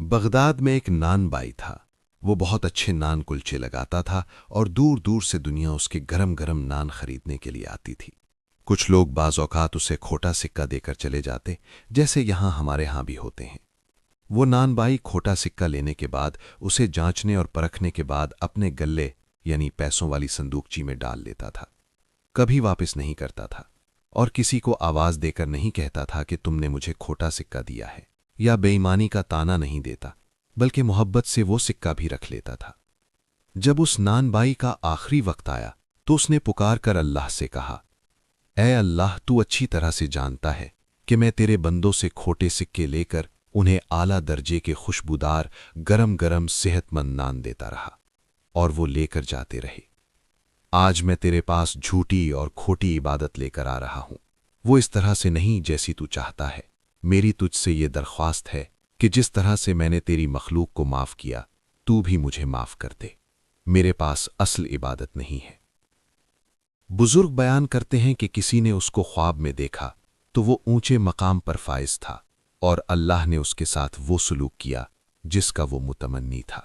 Baghdad میں ایک naan by تھا۔ وہ بہت اچھے نان کلچے لگاتا تھا اور دور دور سے دنیا اس کے گرم گرم نان خریدنے کے لیے آتی تھی۔ کچھ لوگ بعض اوقات اسے کھوٹا سکہ دے کر چلے جاتے، جیسے یہاں ہمارے ہاں بھی ہوتے ہیں۔ وہ نان بائی کھوٹا سکہ لینے کے بعد اسے جانچنے اور پرکھنے کے بعد اپنے گلے یعنی پیسوں والی صندوقچی میں ڈال لیتا تھا۔ کبھی واپس نہیں کرتا تھا اور کسی کو آواز دے کر نہیں کہتا تھا کہ تم نے مجھے کھوٹا سکہ دیا ہے، یا بے ایمانی کا طعنہ نہیں دیتا، بلکہ محبت سے وہ سکہ بھی رکھ لیتا تھا۔ جب اس نان بائی کا آخری وقت آیا تو اس نے پکار کر اللہ سے کہا، اے اللہ، تو اچھی طرح سے جانتا ہے کہ میں تیرے بندوں سے کھوٹے سکے لے کر انہیں اعلیٰ درجے کے خوشبودار گرم گرم صحت مند نان دیتا رہا اور وہ لے کر جاتے رہے۔ آج میں تیرے پاس جھوٹی اور کھوٹی عبادت لے کر آ رہا ہوں، وہ اس طرح سے نہیں جیسی تو چاہتا ہے۔ میری تجھ سے یہ درخواست ہے کہ جس طرح سے میں نے تیری مخلوق کو معاف کیا، تو بھی مجھے معاف کر دے۔ میرے پاس اصل عبادت نہیں ہے۔ بزرگ بیان کرتے ہیں کہ کسی نے اس کو خواب میں دیکھا تو وہ اونچے مقام پر فائز تھا اور اللہ نے اس کے ساتھ وہ سلوک کیا جس کا وہ متمنی تھا۔